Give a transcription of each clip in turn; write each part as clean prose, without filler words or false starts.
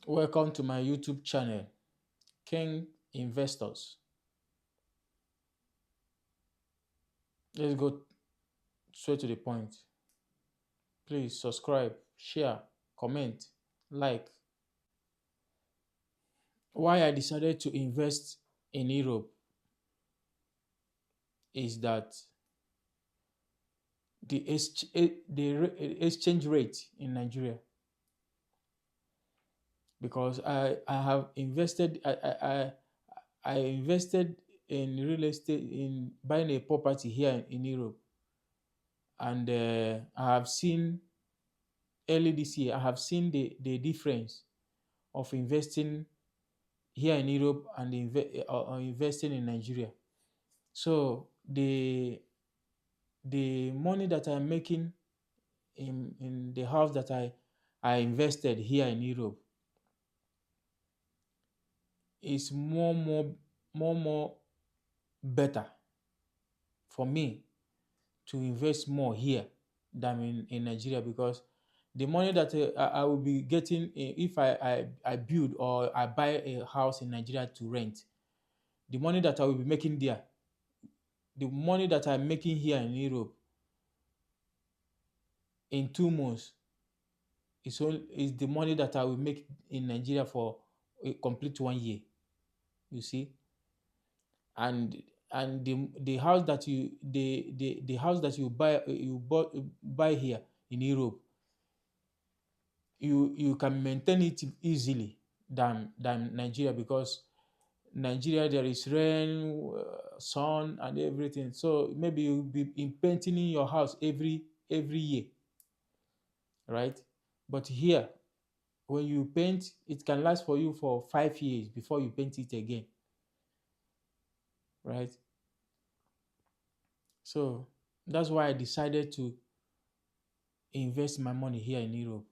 Welcome to my YouTube channel, King Investors. Let's go straight to the point. Please subscribe, share, comment, like. Why I decided to invest in Europe is that the exchange rate in Nigeria, because I have invested I invested in real estate, in buying a property here in Europe, and I have seen early this year, I have seen the difference of investing here in Europe and investing in Nigeria. So the money that I'm making in the house that I invested here in Europe is more better for me to invest more here than in Nigeria, because the money that I will be getting if I build or I buy a house in Nigeria to rent, the money that I will be making there, the money that I'm making here in Europe in 2 months is the money that I will make in Nigeria for a complete 1 year. You see, and the house that the house that buy here in Europe, you can maintain it easily than Nigeria, because Nigeria there is rain, sun, and everything. So maybe you'll be painting in your house every year, right? But here, when you paint, it can last for you for 5 years before you paint it again, right? So that's why I decided to invest my money here in Europe,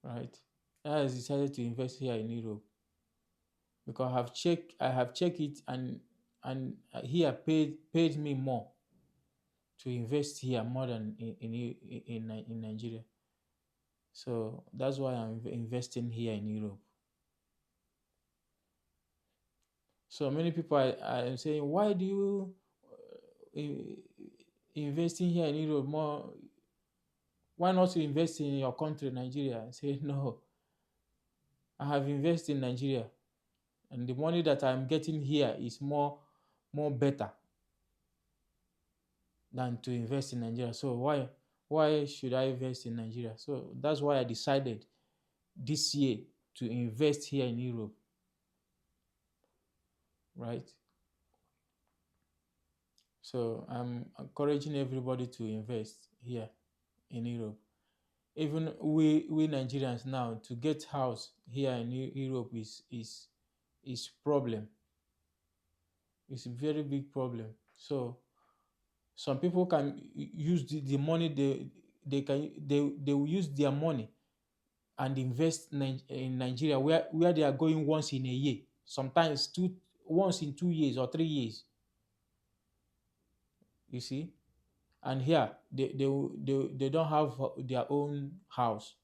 right? I decided to invest here in Europe because I have checked it, and here paid me more to invest here more than in Nigeria. So that's why I'm investing here in Europe. So many people are saying, why do you investing here in Europe more? Why not you invest in your country, Nigeria? I say, no, I have invested in Nigeria, and the money that I'm getting here is more better than to invest in Nigeria. So why should I invest in Nigeria? So that's why I decided this year to invest here in Europe, right? So I'm encouraging everybody to invest here in Europe. Even we Nigerians now, to get house here in Europe is problem. It's a very big problem. So some people can use the money, they will use their money and invest in Nigeria, where they are going once in a year, sometimes once in 2 years or 3 years. You see, and here they don't have their own house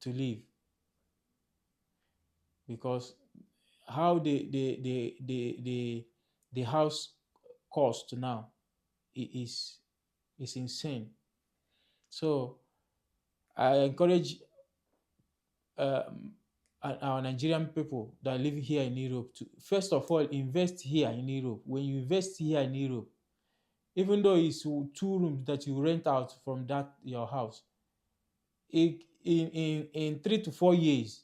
to live, because how the house cost now is insane. So I encourage um, our Nigerian people that live here in Europe to first of all invest here in Europe. When you invest here in Europe, even though it's 2 rooms that you rent out from that your house, in 3 to 4 years,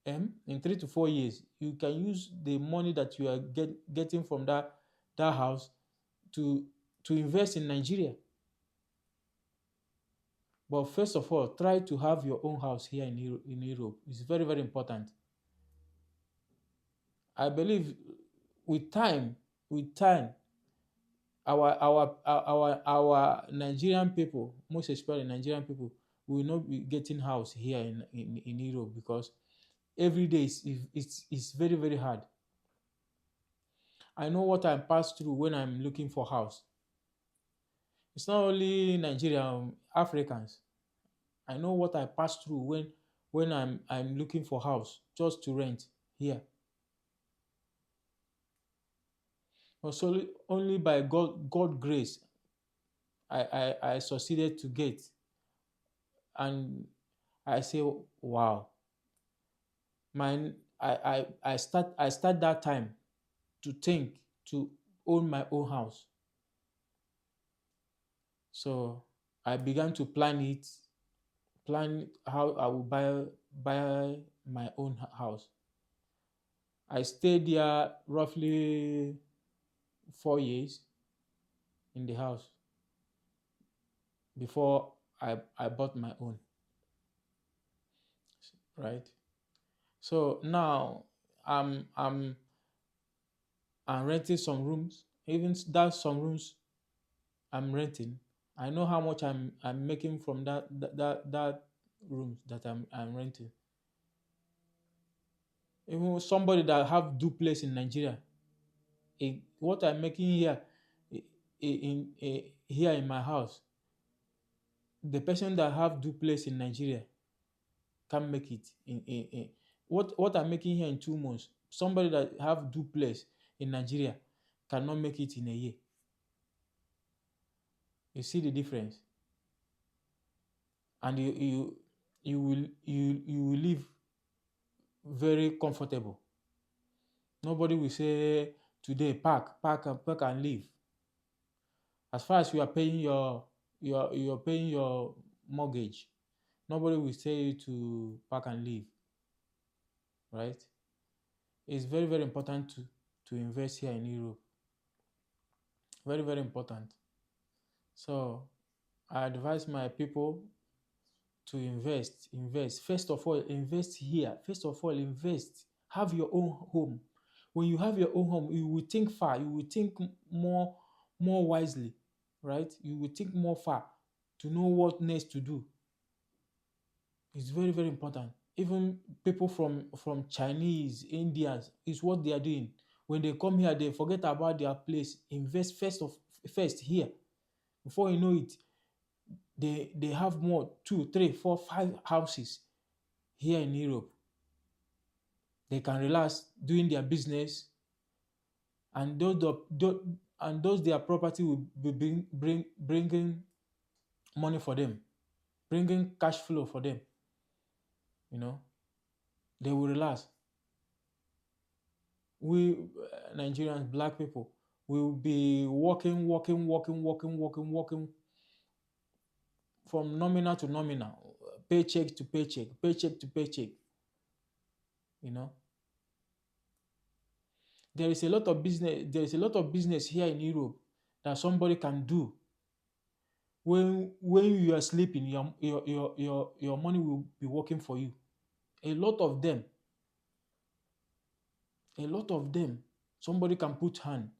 in 3 to 4 years, you can use the money that you are getting from that house to invest in Nigeria. But first of all, try to have your own house here in Europe. It's very, very important. I believe with time, with time, our Nigerian people, most especially Nigerian people, will not be getting house here in Europe, because every day is very, very hard. I know what I pass through when I'm looking for house. It's not only Nigerian, Africans. I know what I pass through when I'm looking for house just to rent here. But solely only by God grace I succeeded to get. And I say, wow, my I start that time to think to own my own house. So I began to plan how I will buy my own house. I stayed there roughly 4 years in the house before I bought my own, right? So now I'm I'm I'm renting some rooms. Even that some rooms I'm renting, I know how much I'm making from that rooms that I'm renting. Even somebody that have duplex in Nigeria, what I'm making here here in my house, the person that have duplex in Nigeria can't make it what I'm making here in 2 months. Somebody that have duplex in Nigeria cannot make it in a year. You see the difference, and you will live very comfortable. Nobody will say today pack and leave. As far as you are paying you're paying your mortgage, nobody will say you to pack and leave, right? It's very, very important to invest here in Europe. Very, very important. So I advise my people to invest. First of all, invest here. First of all, invest. Have your own home. When you have your own home, you will think far. You will think more wisely, right? You will think more far to know what next to do. It's very, very important. Even people from Chinese, Indians, is what they are doing. When they come here, they forget about their place. Invest first here. Before you know it, they have more 2, 3, 4, 5 houses here in Europe. They can relax doing their business, and those their property will be bringing money for them, bringing cash flow for them. You know, they will relax. We Nigerians, black people, will be working from nominal to nominal, paycheck to paycheck, paycheck to paycheck. You know, there is a lot of business here in Europe that somebody can do. When you are sleeping, your money will be working for you. A lot of them, a lot of them, somebody can put hand.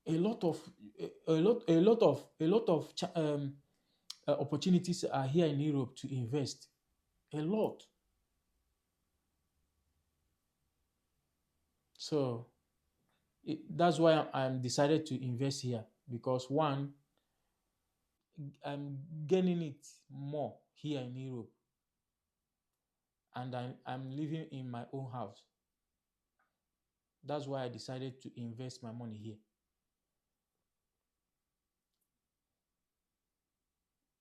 A lot of opportunities are here in Europe to invest. A lot. So that's why I'm decided to invest here, because one, I'm gaining it more here in Europe, and I'm living in my own house. That's why I decided to invest my money here.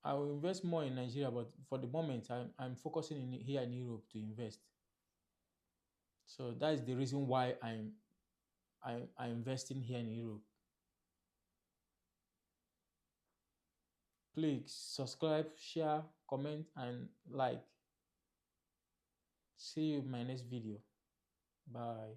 I will invest more in Nigeria, but for the moment, I'm focusing here in Europe to invest. So that is the reason why I'm investing here in Europe. Please subscribe, share, comment, and like. See you in my next video. Bye.